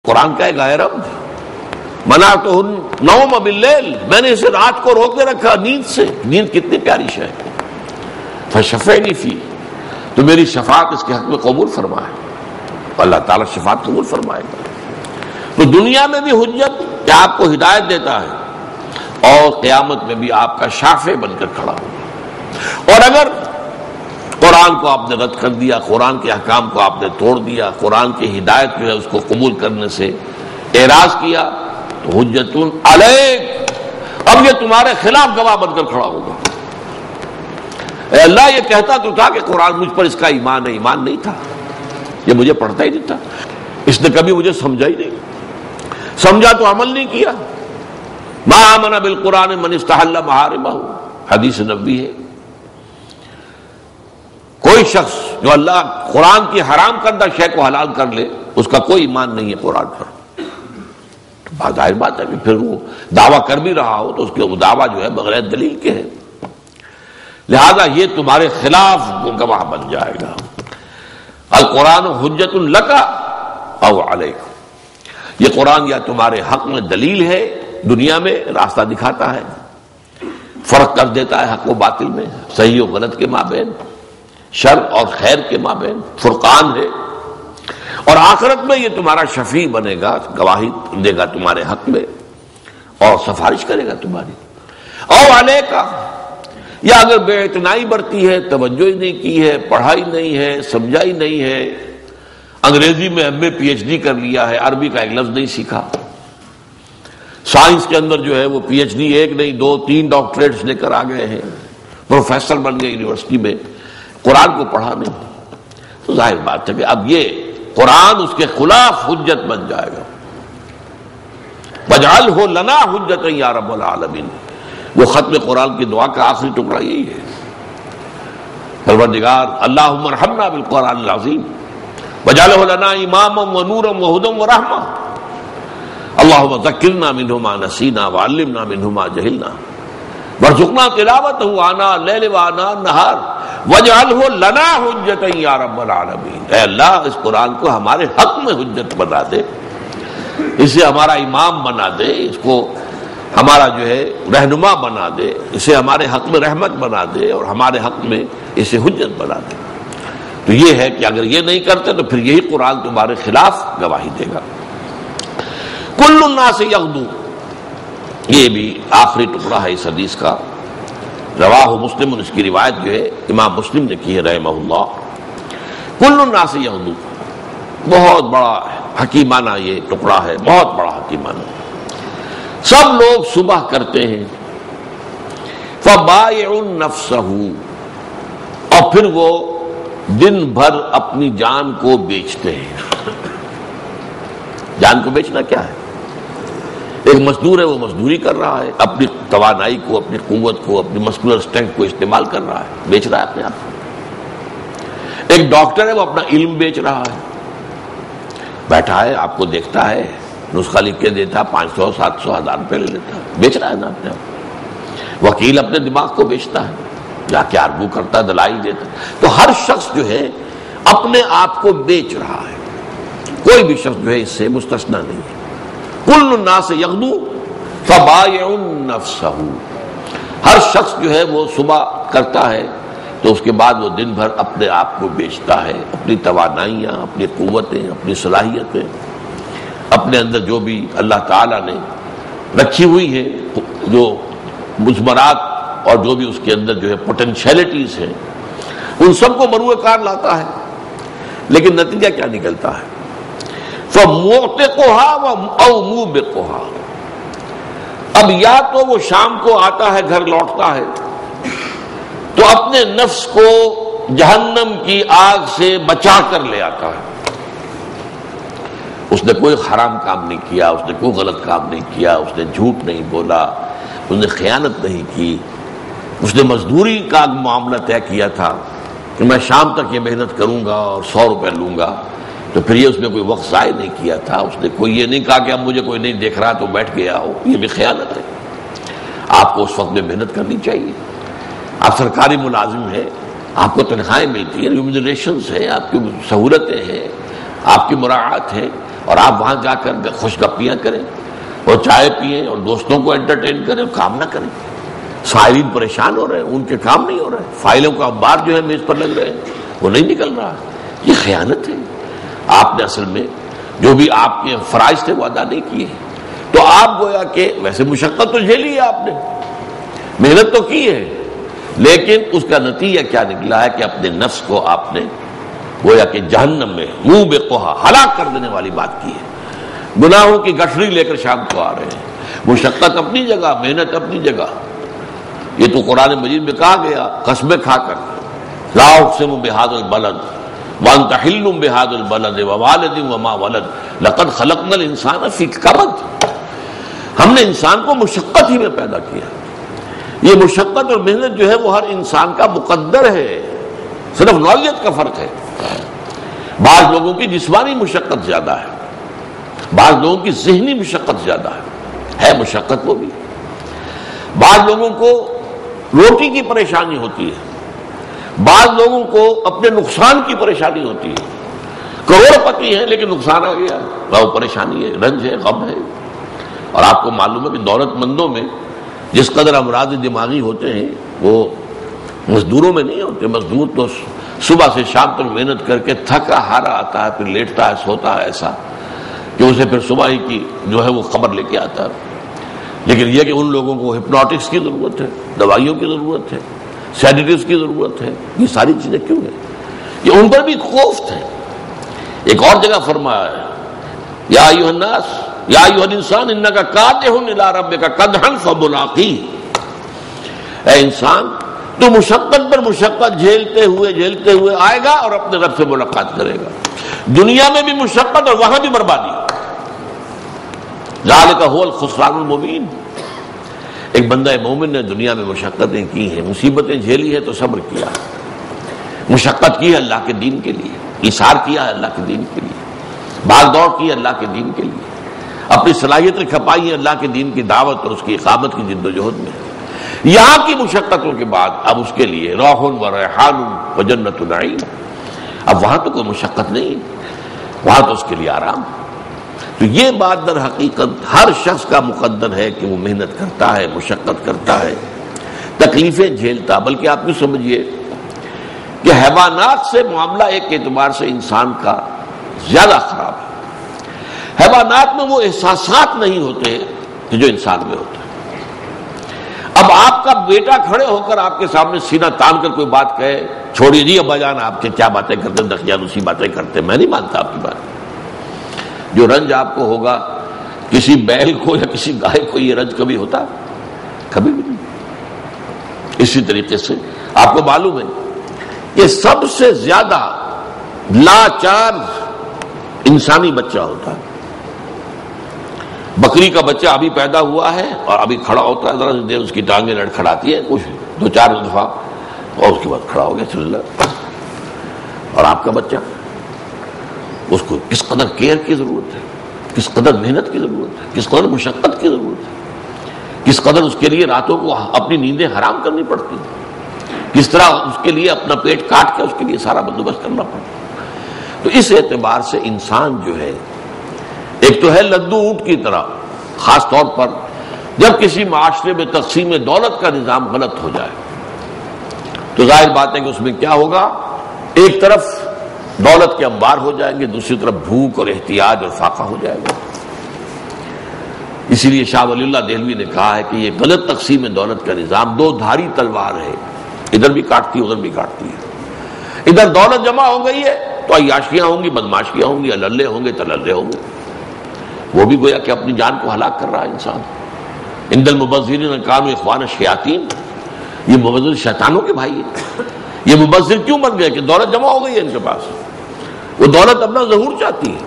قرآن کا ایک غیر منعتہ النوم باللیل، میں نے اسے رات کو روک کے رکھا نیند سے. نیند کتنی پیاری شے ہے. فشفعنی فی، تو میری شفاعت اس کے حق میں قبول فرمائے. اللہ تعالیٰ شفاعت قبول فرمائے گا. تو دنیا میں بھی حجت کہ آپ کو ہدایت دیتا ہے، اور قیامت میں بھی آپ کا شافع بن کر کھڑا ہوگا. اور اگر قرآن کو آپ نے رد کر دیا، قرآن کے احکام کو آپ نے توڑ دیا، قرآن کی ہدایت جو ہے اس کو قبول کرنے سے اعراض کیا، تو حجت علیک، اب یہ تمہارے خلاف گواہ بن کر کھڑا ہوگا. اے اللہ، یہ کہتا تو تھا کہ قرآن مجھ پر اس کا ایمان ہے. ایمان نہیں تھا، یہ مجھے پڑھتا ہی نہیں تھا، اس نے کبھی مجھے سمجھا ہی نہیں، سمجھا تو عمل نہیں کیا. ما آمن بالقرآن من استحل محارمہ، حدیث نبوی ہے. کوئی شخص جو اللہ قرآن کی حرام کردہ شے کو حلال کر لے، اس کا کوئی ایمان نہیں ہے قرآن پر. ظاہر بات ہے کہ پھر وہ دعویٰ کر بھی رہا ہو تو اس کے وہ دعویٰ جو ہے بغیر دلیل کے ہے. لہذا یہ تمہارے خلاف گواہ بن جائے گا. القرآن حجت لک او علیک، یہ قرآن یا تمہارے حق میں دلیل ہے، دنیا میں راستہ دکھاتا ہے، فرق کر دیتا ہے حق و باطل میں، صحیح و غلط کے مابین، شر اور خیر کے مابین، فرقان ہے. اور آخرت میں یہ تمہارا شفیع بنے گا، گواہی دے گا تمہارے حق میں اور سفارش کرے گا تمہاری. او علیکا، یا اگر بے اعتنائی برتی ہے، توجہ ہی نہیں کی ہے، پڑھائی نہیں ہے، سمجھا ہی نہیں ہے، انگریزی میں ایم اے پی ایچ ڈی کر لیا ہے، عربی کا ایک لفظ نہیں سیکھا، سائنس کے اندر جو ہے وہ پی ایچ ڈی ایک نہیں 2 3 ڈاکٹریٹس لے کر آ گئے ہیں، پروفیسر بن گئے یونیورسٹی میں، قرآن کو پڑھا نہیں، تو ظاہر بات ہے کہ اب یہ قرآن اس کے خلاف حجت بن جائے گا. وَاجْعَلْهُ لَنَا حُجَّةً یا رب العالمین. وہ ختم قرآن کی دعا کا آخری ٹکڑا یہی ہے، پروردگار اللہم ارحمنا بالقرآن العظیم وَاجْعَلْهُ لَنَا إِمَامًا وَنُورًا وَهُدًى وَرَحْمَةً اللہم ذکرنا منہ ما نسینا وعلمنا منہ ما جہلنا وارزقنا تلاوتہ آناء اللیل وآناء النہار وَاجْعَلْهُ لَنَا حُجَّةً یا رب العالمین. اے اللہ، اس قرآن کو ہمارے حق میں حجت بنا دے، اسے ہمارا امام بنا دے، اس کو ہمارا جو ہے رہنما بنا دے، اسے ہمارے حق میں رحمت بنا دے اور ہمارے حق میں اسے حجت بنا دے. تو یہ ہے کہ اگر یہ نہیں کرتے تو پھر یہی قرآن تمہارے خلاف گواہی دے گا. کل الناس یغدو، یہ بھی آخری ٹکڑا ہے اس حدیث کا، رواہ مسلم، اس کی روایت جو ہے امام مسلم نے کی ہے رحمہ اللہ. کل الناس یغدو، بہت بڑا حکیمانہ یہ ٹکڑا ہے، بہت بڑا حکیمانہ. سب لوگ صبح کرتے ہیں، فبائع نفسہ، اور پھر وہ دن بھر اپنی جان کو بیچتے ہیں. جان کو بیچنا کیا ہے؟ ایک مزدور ہے، وہ مزدوری کر رہا ہے، اپنی توانائی کو، اپنی قوت کو، اپنی مسکولر اسٹرینتھ کو استعمال کر رہا ہے، بیچ رہا ہے اپنے آپ. ایک ڈاکٹر ہے، وہ اپنا علم بیچ رہا ہے، بیٹھا ہے، آپ کو دیکھتا ہے، نسخہ لکھ کے دیتا، 500 700 1000 روپے لے لیتا ہے، بیچ رہا ہے نا اپنے آپ. وکیل اپنے دماغ کو بیچتا ہے، جا کے آرگو کرتا ہے، دلائل دیتا ہے. تو ہر شخص جو ہے اپنے آپ کو بیچ رہا ہے، کوئی بھی شخص جو ہے اس سے مستثنا نہیں ہے. کل الناس یغدو فبائع نفسہ، ہر شخص جو ہے وہ صبح کرتا ہے تو اس کے بعد وہ دن بھر اپنے آپ کو بیچتا ہے، اپنی توانائیاں، اپنی قوتیں، اپنی صلاحیتیں، اپنے اندر جو بھی اللہ تعالیٰ نے رکھی ہوئی ہے، جو مثمرات اور جو بھی اس کے اندر جو ہے پوٹینشیلٹیز ہیں، ان سب کو مروع کار لاتا ہے. لیکن نتیجہ کیا نکلتا ہے؟ فَمُعْتِقُهَا أَوْ مُوبِقُهَا، اب یا تو وہ شام کو آتا ہے، گھر لوٹتا ہے، تو اپنے نفس کو جہنم کی آگ سے بچا کر لے آتا ہے. اس نے کوئی حرام کام نہیں کیا، اس نے کوئی غلط کام نہیں کیا، اس نے جھوٹ نہیں بولا، اس نے خیانت نہیں کی، اس نے مزدوری کا معاملہ طے کیا تھا کہ میں شام تک یہ محنت کروں گا اور 100 روپے لوں گا، تو پھر یہ اس نے کوئی وقت ضائع نہیں کیا تھا. اس نے کوئی یہ نہیں کہا کہ اب مجھے کوئی نہیں دیکھ رہا تو بیٹھ گیا ہو، یہ بھی خیانت ہے. آپ کو اس وقت میں محنت کرنی چاہیے. آپ سرکاری ملازم ہیں، آپ کو تنخواہیں ملتی ہیں، ریمونریشنز ہیں، آپ کی سہولتیں ہیں، آپ کی مراعات ہے، اور آپ وہاں جا کر خوش گپیاں کریں اور چائے پئیں اور دوستوں کو انٹرٹین کریں اور کام نہ کریں. سائرین پریشان ہو رہے ہیں, ان کے کام نہیں ہو رہے, فائلوں کا انبار جو ہے میز پر لگ رہے ہیں وہ نہیں نکل رہا. یہ خیانت ہے. آپ نے اصل میں جو بھی آپ کے فرائض تھے وہ ادا نہیں کیے. تو آپ گویا کہ ویسے مشقت تو جھیلی ہے, آپ نے محنت تو کی ہے, لیکن اس کا نتیجہ کیا نکلا ہے کہ اپنے نفس کو آپ نے گویا کہ جہنم میں منہ بے قہا ہلاک کر دینے والی بات کی ہے. گناہوں کی گٹھڑی لے کر شام کو آ رہے ہیں. مشقت اپنی جگہ, محنت اپنی جگہ. یہ تو قرآن مجید میں کہا گیا قسمیں کھا کر, لا اقسم بہذا البلد وانت حل بہذا البلد ووالد وما ولد لقد خلقنا الانسان فی کبد. ہم نے انسان کو مشقت ہی میں پیدا کیا. یہ مشقت اور محنت جو ہے وہ ہر انسان کا مقدر ہے, صرف نوعیت کا فرق ہے. بعض لوگوں کی جسمانی مشقت زیادہ ہے, بعض لوگوں کی ذہنی مشقت زیادہ ہے مشقت وہ بھی. بعض لوگوں کو روٹی کی پریشانی ہوتی ہے, بعض لوگوں کو اپنے نقصان کی پریشانی ہوتی ہے. کروڑ پتی ہیں لیکن نقصان آ گیا, وہ پریشانی ہے, رنج ہے, غم ہے. اور آپ کو معلوم ہے کہ دولت مندوں میں جس قدر امراض دماغی ہوتے ہیں وہ مزدوروں میں نہیں ہوتے. مزدور تو صبح سے شام تک محنت کر کے تھکا ہارا آتا ہے, پھر لیٹتا ہے, سوتا ہے ایسا کہ اسے پھر صبح ہی کی جو ہے وہ خبر لے کے آتا ہے. لیکن یہ کہ ان لوگوں کو ہپنوٹکس کی ضرورت ہے, دوائیوں کی ضرورت ہے, سیڈیٹیوز کی ضرورت ہے. یہ ساری چیزیں کیوں ہیں؟ یہ ان پر بھی خوف ہے. ایک اور جگہ فرمایا ہے یا ایھا الناس یا ایھا الانسان انک کادح الی ربک کدحا فملاقیہ. اے انسان تو مشقت پر مشقت جھیلتے ہوئے آئے گا اور اپنے رب سے ملاقات کرے گا. دنیا میں بھی مشقت اور وہاں بھی بربادی. ذالک ھو الخسران المبین. ایک بندہ مومن نے دنیا میں مشقتیں کی ہیں, مصیبتیں جھیلی ہے تو صبر کیا, مشقت کی ہے اللہ کے دین کے لیے, ایثار کیا ہے اللہ کے دین کے لیے, بھاگ دوڑ کی ہے اللہ کے دین کے لیے, اپنی صلاحیتیں کھپائی ہیں اللہ کے دین کی دعوت اور اس کی اقامت کی جد و جہد میں. یہاں کی مشقتوں کے بعد اب اس کے لیے روح و ریحان و جنت نعیم. اب وہاں تو کوئی مشقت نہیں, وہاں تو اس کے لیے آرام. تو یہ بات در حقیقت ہر شخص کا مقدر ہے کہ وہ محنت کرتا ہے, مشقت کرتا ہے, تکلیفیں جھیلتا. بلکہ آپ بھی سمجھیے کہ حیوانات سے معاملہ ایک اعتبار سے انسان کا زیادہ خراب ہے. حیوانات میں وہ احساسات نہیں ہوتے کہ جو انسان میں ہوتے ہیں. اب آپ کا بیٹا کھڑے ہو کر آپ کے سامنے سینہ تان کر کوئی بات کہے, چھوڑیے جی ابا جان آپ کے کیا باتیں کرتے ہیں, دخیان اسی باتیں کرتے ہیں, میں نہیں مانتا آپ کی بات. جو رنج آپ کو ہوگا کسی بیل کو یا کسی گائے کو یہ رنج کبھی ہوتا؟ کبھی بھی نہیں. اسی طریقے سے آپ کو معلوم ہے کہ سب سے زیادہ لاچار انسانی بچہ ہوتا ہے. بکری کا بچہ ابھی پیدا ہوا ہے اور ابھی کھڑا ہوتا ہے, ذرا سی دیر اس کی ٹانگیں لڑکھڑاتی ہے کچھ 2-4 دفعہ اور اس کے بعد کھڑا ہو گیا, چل رہا. اور آپ کا بچہ, اس کو کس قدر کیئر کی ضرورت ہے, کس قدر محنت کی ضرورت ہے, کس قدر مشقت کی ضرورت ہے, کس قدر اس کے لیے راتوں کو اپنی نیندیں حرام کرنی پڑتی, کس طرح اس کے لیے اپنا پیٹ کاٹ کے اس کے لیے سارا بندوبست کرنا پڑتا. تو اس اعتبار سے انسان جو ہے ایک تو ہے لدو اونٹ کی طرح, خاص طور پر جب کسی معاشرے میں تقسیم دولت کا نظام غلط ہو جائے تو ظاہر بات ہے کہ اس میں کیا ہوگا, ایک طرف دولت کے انبار ہو جائیں گے, دوسری طرف بھوک اور احتیاج اور فاقہ ہو جائے گا. اسی لیے شاہ ولی اللہ دہلوی نے کہا ہے کہ یہ غلط تقسیم دولت کا نظام 2 دھاری تلوار ہے, ادھر بھی کاٹتی ہے ادھر بھی کاٹتی ہے. ادھر دولت جمع ہو گئی ہے تو عیاشیاں ہوں گی, بدماشیاں ہوں گی, اللے ہوں گے, تللے ہوں گے. وہ بھی گویا کہ اپنی جان کو ہلاک کر رہا ہے انسان. ان المبذرین کانوا اخوان الشیاطین, یہ مبذر شیطانوں کے بھائی ہیں. یہ مبذر کیوں بن گئے کہ دولت جمع ہو گئی ہے ان کے پاس, وہ دولت اپنا ظہور چاہتی ہے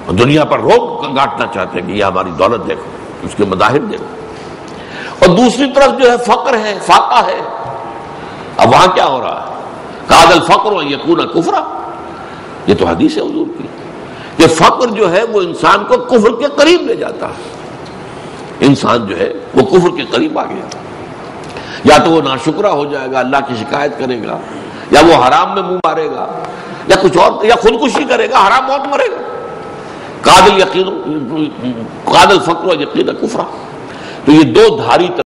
اور دنیا پر روک گاٹنا چاہتے ہیں کہ یہ ہماری دولت دیکھو, اس کے مظاہر دیکھو. اور دوسری طرف جو ہے فقر ہے, فاقہ ہے. اب وہاں کیا ہو رہا ہے, کاد الفقر ان یکون کفرا. یہ تو حدیث ہے حضور کی کہ فقر جو ہے وہ انسان کو کفر کے قریب لے جاتا ہے. انسان جو ہے وہ کفر کے قریب آ گیا, یا تو وہ ناشکرا ہو جائے گا, اللہ کی شکایت کرے گا, یا وہ حرام میں منہ مارے گا, یا کچھ اور, یا خودکشی کرے گا, حرام موت مرے گا. قاد الفقر و یقین کفرا. تو یہ دو دھاری